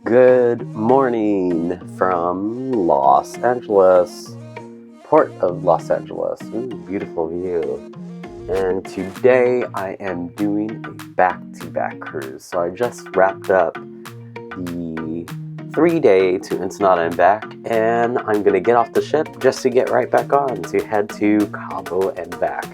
Good morning from Los Angeles, Port of Los Angeles. Ooh, beautiful view. And today I am doing a back-to-back cruise. So I just wrapped up the 3-day to Ensenada and back, and I'm gonna get off the ship just to get right back on to head to Cabo and back.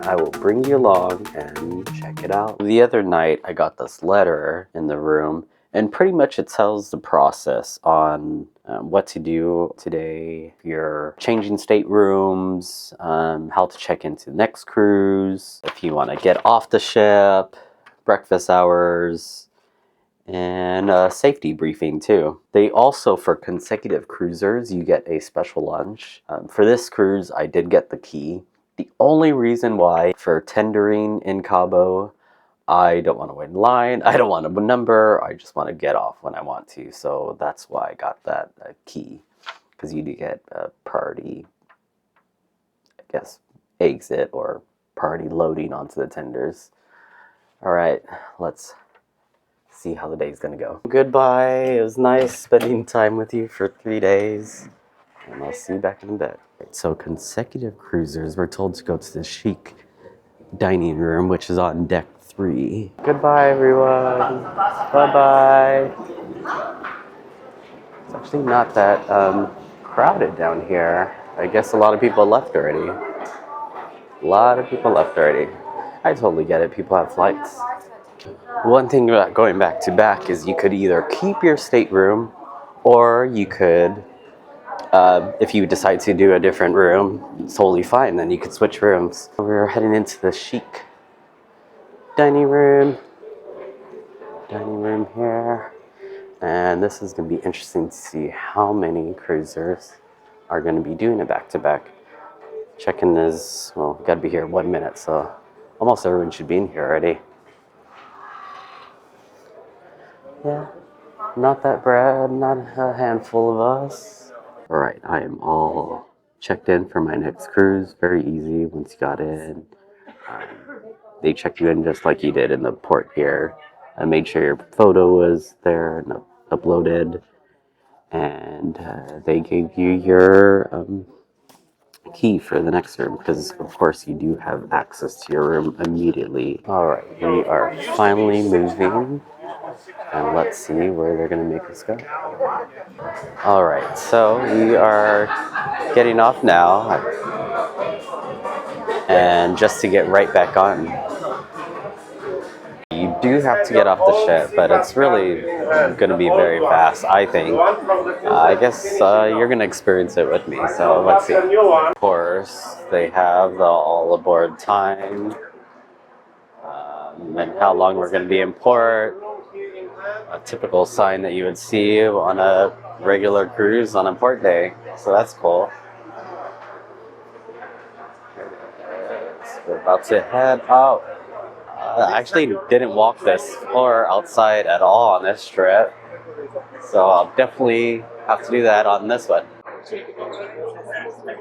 I will bring you along and check it out. The other night I got this letter in the room, and pretty much it tells the process on what to do today. If you're changing staterooms, how to check into the next cruise, if you want to get off the ship, breakfast hours, and a safety briefing too. They also, for consecutive cruisers, you get a special lunch. For this cruise, I did get the key. The only reason why for tendering in Cabo, I don't want to wait in line, I don't want a number, I just want to get off when I want to. So that's why I got that key, because you do get a priority, I guess, exit or priority loading onto the tenders. All right, let's see how the day's gonna go. Goodbye, it was nice spending time with you for 3 days, and I'll see you back in bed. So consecutive cruisers, we're told to go to the chic dining room, which is on deck 3. Goodbye, everyone. Bye-bye. It's actually not that crowded down here. I guess a lot of people left already. I totally get it. People have flights. One thing about going back to back is you could either keep your stateroom, or you could, if you decide to do a different room, it's totally fine. Then you could switch rooms. We're heading into the chic dining room here, and this is going to be interesting to see how many cruisers are going to be doing a back-to-back. Check-in is, well, got to be here 1 minute, so almost everyone should be in here already. Yeah, not that bad, not a handful of us. All right, I am all checked in for my next cruise. Very easy once you got in. They check you in just like you did in the port here. I made sure your photo was there and uploaded, and they gave you your key for the next room, because of course you do have access to your room immediately. All right, we are finally moving, and let's see where they're going to make us go. All right, so we are getting off now, and just to get right back on. You do have to get off the ship, but it's really going to be very fast, I think. I guess you're going to experience it with me, so let's see. Of course, they have the all aboard time, and how long we're going to be in port. A typical sign that you would see on a regular cruise on a port day, so that's cool. We're about to head out. I actually didn't walk this floor outside at all on this trip, so I'll definitely have to do that on this one. Good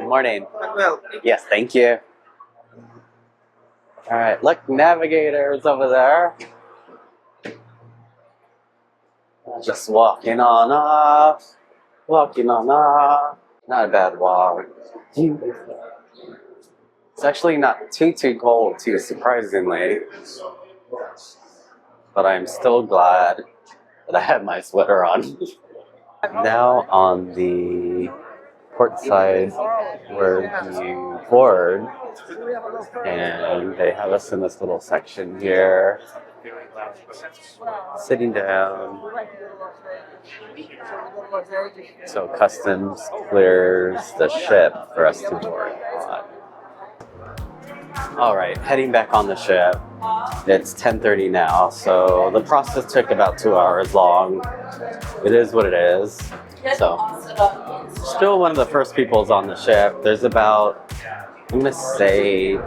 morning. Well, yes, thank you. All right, look, navigators over there. Just walking on off. Not a bad walk. It's actually not too cold too, surprisingly. But I'm still glad that I have my sweater on. Now on the port side where you board, and they have us in this little section here, sitting down. So customs clears the ship for us to board on. All right, heading back on the ship. It's 10:30 now, so the process took about 2 hours long. It is what it is. So, still one of the first peoples on the ship. There's about, I'm gonna say,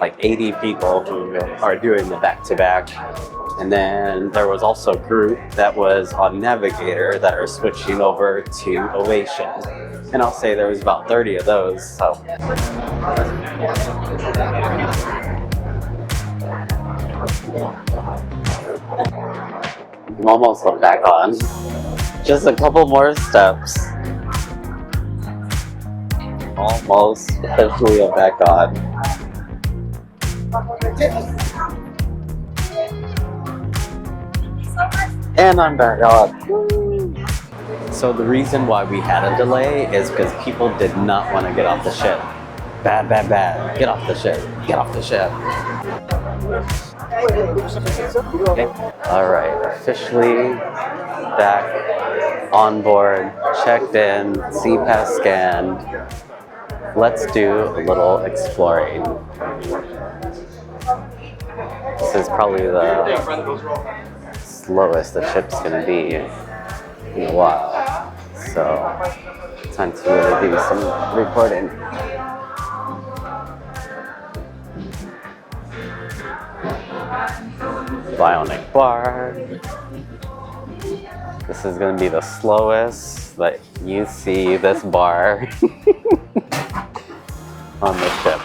like 80 people who are doing the back-to-back. And then there was also a group that was on Navigator that are switching over to Ovation. And I'll say there was about 30 of those, so. I'm almost back on. Just a couple more steps. Almost officially back on. And I'm back on. So the reason why we had a delay is because people did not want to get off the ship. Bad, bad, bad. Get off the ship. Get off the ship. Okay. All right, officially back on board, checked in, C-Pass scanned. Let's do a little exploring. This is probably the slowest the ship's gonna be in a while. So, time to really do some reporting. Bionic bar. This is gonna be the slowest that you see this bar on the ship.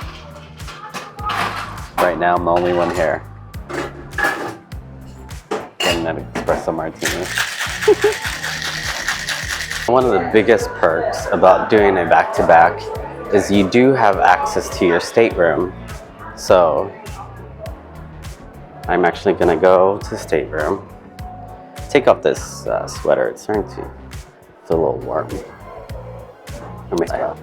Right now, I'm the only one here. Getting an espresso martini. One of the biggest perks about doing a back-to-back is you do have access to your stateroom. So, I'm actually gonna go to the stateroom. Take off this sweater, it's starting to feel a little warm. Let me start.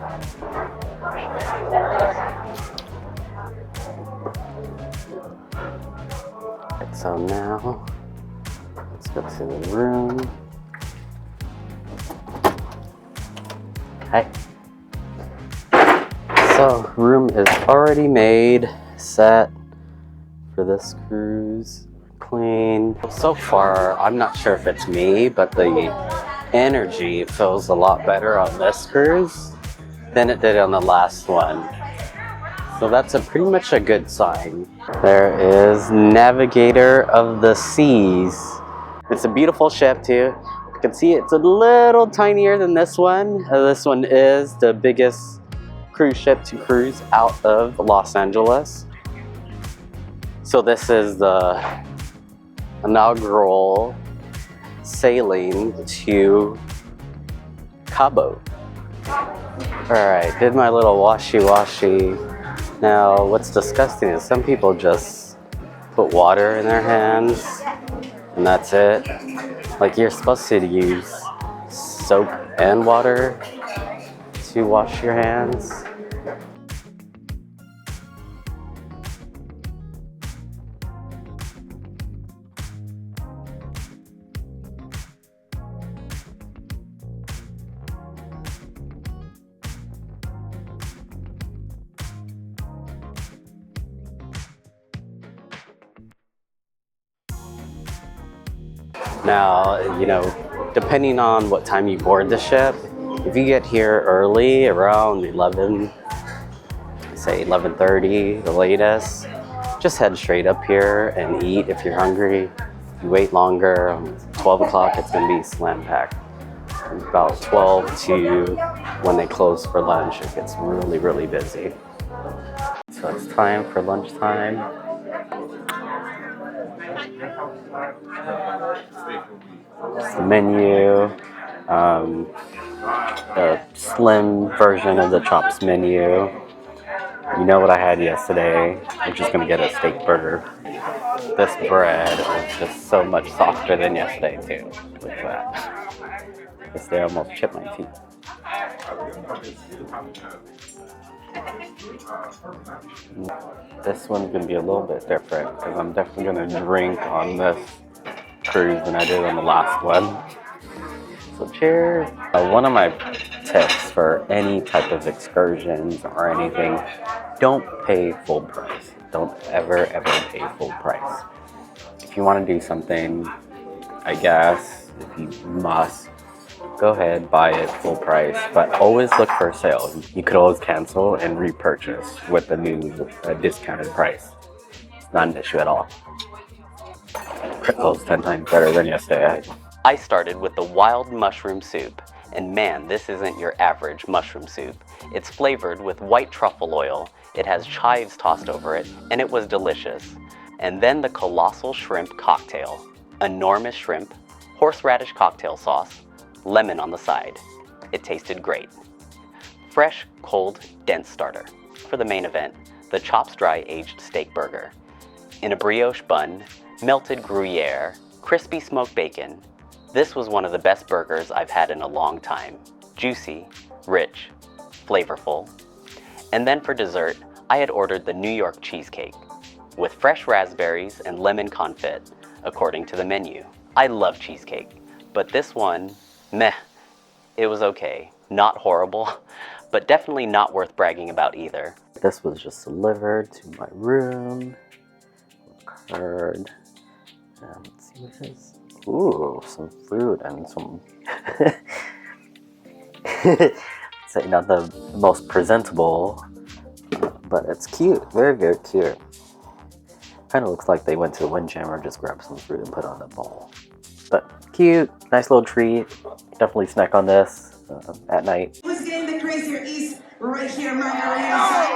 So now, let's go to the room. Hi. So, room is already made, set for this cruise. Clean. So far, I'm not sure if it's me, but the energy feels a lot better on this cruise than it did on the last one. So that's pretty much a good sign. There is Navigator of the Seas. It's a beautiful ship too. You can see it's a little tinier than this one. This one is the biggest cruise ship to cruise out of Los Angeles. So this is the inaugural sailing to Cabo. Alright, did my little washy-washy. Now, what's disgusting is some people just put water in their hands and that's it. Like, you're supposed to use soap and water to wash your hands. Now, you know, depending on what time you board the ship, if you get here early, around 11, say 11:30, the latest, just head straight up here and eat if you're hungry. If you wait longer, 12 o'clock, it's gonna be slam packed. About 12 to when they close for lunch, it gets really, really busy. So it's time for lunchtime. It's the menu, the slim version of the Chops menu. You know what I had yesterday. I'm just gonna get a steak burger. This bread is just so much softer than yesterday too. Look at that. Yesterday I almost chipped my teeth. This one's gonna be a little bit different because I'm definitely gonna drink on this cruise than I did on the last one. So cheers. One of my tips for any type of excursions or anything, don't pay full price. Don't ever pay full price. If you want to do something, I guess, if you must, go ahead, buy it full price, but always look for a sale. You could always cancel and repurchase with the new discounted price. It's not an issue at all. Pretzels 10 times better than yesterday. I started with the wild mushroom soup, and man, this isn't your average mushroom soup. It's flavored with white truffle oil, it has chives tossed over it, and it was delicious. And then the colossal shrimp cocktail. Enormous shrimp, horseradish cocktail sauce, lemon on the side. It tasted great. Fresh, cold, dense starter. For the main event, the Chops Dry aged steak burger. In a brioche bun, melted Gruyere, crispy smoked bacon. This was one of the best burgers I've had in a long time. Juicy, rich, flavorful. And then for dessert, I had ordered the New York cheesecake with fresh raspberries and lemon confit, according to the menu. I love cheesecake, but this one, meh. It was okay. Not horrible, but definitely not worth bragging about either. This was just delivered to my room. Card. Let's see what it is. Ooh, some fruit and some... It's not the most presentable, but it's cute. Very, very cute. Kind of looks like they went to the Windjammer, just grabbed some fruit and put it on the bowl. But cute, nice little treat. Definitely snack on this at night. Who's getting the crazier is right here, Margarita.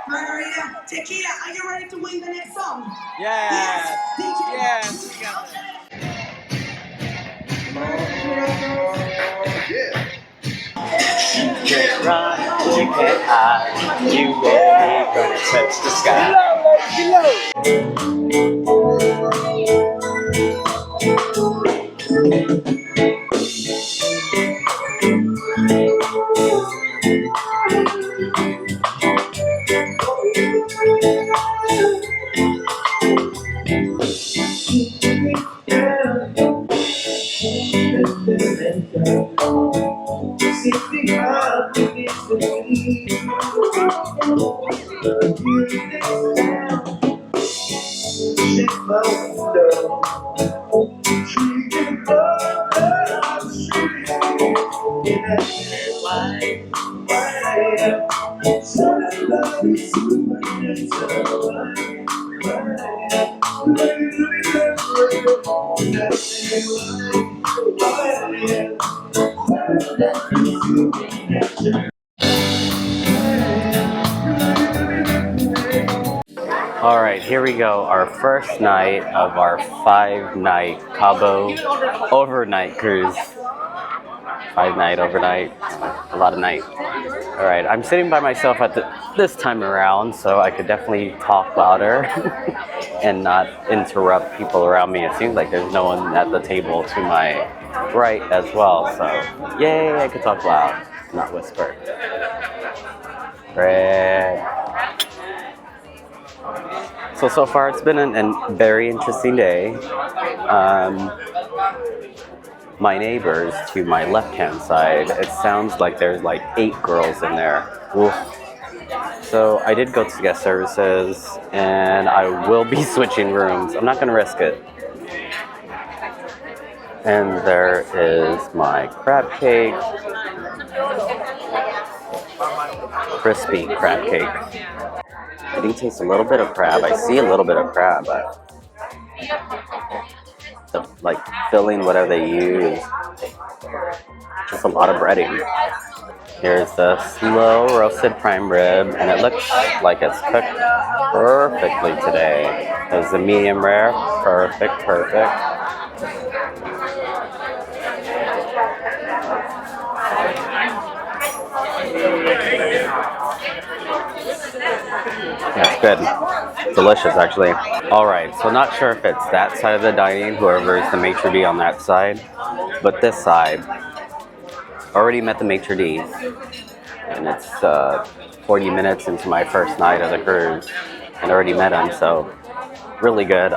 Margarita, tequila, are you ready to win the next song? Yes. DJ. Yes. We got You can't run, you can't hide, you ain't gonna touch the sky. All right, here we go. Our first night of our 5-night Cabo overnight cruise. 5-night overnight, a lot of night. All right, I'm sitting by myself at this time around, so I could definitely talk louder and not interrupt people around me. It seems like there's no one at the table to my right as well, so yay, I could talk loud, not whisper. Great. So far it's been a very interesting day. My neighbors to my left-hand side, it sounds like there's like 8 girls in there. Oof. So I did go to guest services, and I will be switching rooms. I'm not going to risk it. And there is my crab cake. Crispy crab cake. I do taste a little bit of crab. I see a little bit of crab, but the like filling, whatever they use, just a lot of breading. Here's the slow roasted prime rib, and it looks like it's cooked perfectly today. There's the medium rare, perfect. That's good. Delicious, actually. All right, so not sure if it's that side of the dining, whoever is the maitre d' on that side, but this side, already met the maitre d', and it's 40 minutes into my first night of the cruise, and already met him, so really good.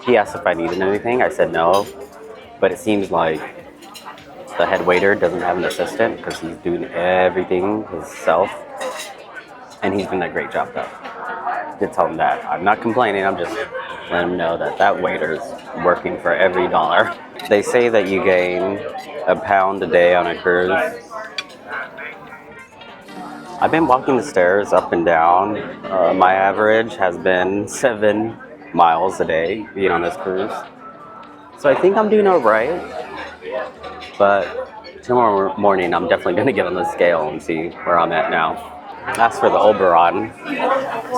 He asked if I needed anything. I said no, but it seems like the head waiter doesn't have an assistant because he's doing everything himself. And he's doing a great job, though. Did tell him that. I'm not complaining. I'm just letting him know that waiter's working for every dollar. They say that you gain a pound a day on a cruise. I've been walking the stairs up and down. My average has been 7 miles a day being on this cruise. So I think I'm doing all right. But tomorrow morning, I'm definitely going to get on the scale and see where I'm at now. As for the Oberon,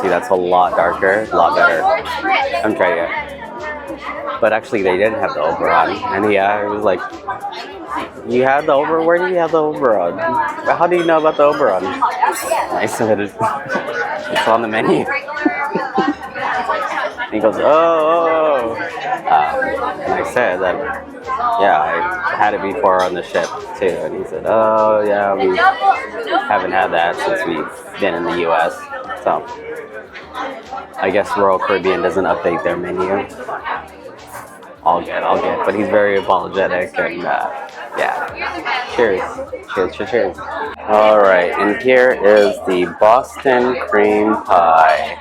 see, that's a lot darker, a lot better. I haven't tried it yet. But actually, they didn't have the Oberon. And he was like, "You had the Oberon? Where do you have the Oberon? How do you know about the Oberon?" And I said, "It's on the menu." And he goes, "Oh." And I said that, yeah, I had it before on the ship too. And he said, "Oh, yeah, we haven't had that since we've been in the U.S. So I guess Royal Caribbean doesn't update their menu." All good. But he's very apologetic and yeah. Cheers. Cheers. All right, and here is the Boston cream pie.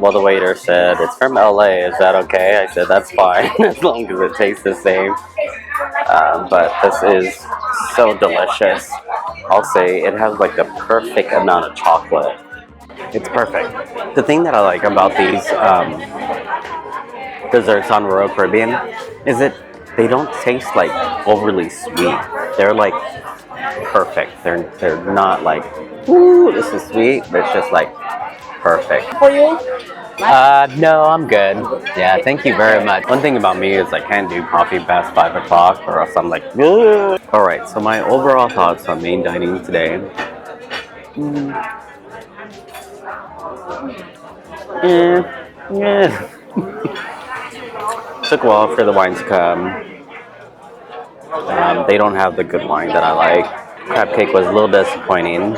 Well, the waiter said, "It's from LA, is that okay?" I said, "That's fine, as long as it tastes the same." But this is so delicious. I'll say it has like the perfect amount of chocolate. It's perfect. The thing that I like about these desserts on Royal Caribbean is that they don't taste like overly sweet. They're like perfect. They're not like, "Ooh, this is sweet," but it's just like perfect. For you? No, I'm good. Yeah, thank you very much. One thing about me is I can't do coffee past 5 o'clock or else I'm like, ugh. Alright, so my overall thoughts on main dining today. Yeah. Took a while for the wine to come. They don't have the good wine that I like. Crab cake was a little disappointing.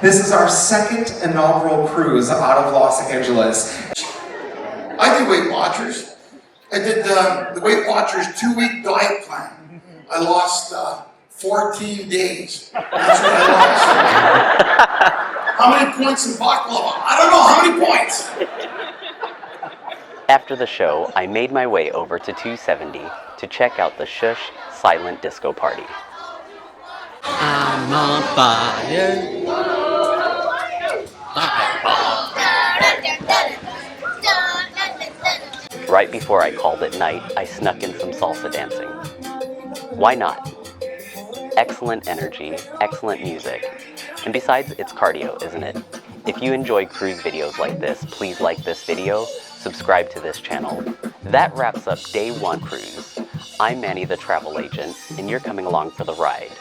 This is our second inaugural cruise out of Los Angeles. I did Weight Watchers. I did the Weight Watchers 2-week diet plan. I lost 14 days. That's what I lost. How many points in baklava? I don't know. How many points? After the show, I made my way over to 270 to check out the Shush Silent Disco party. I'm on fire. Right before I called it night, I snuck in some salsa dancing. Why not? Excellent energy, excellent music. And besides, it's cardio, isn't it? If you enjoy cruise videos like this, please like this video, subscribe to this channel. That wraps up day 1 cruise. I'm Manny the travel agent, and you're coming along for the ride.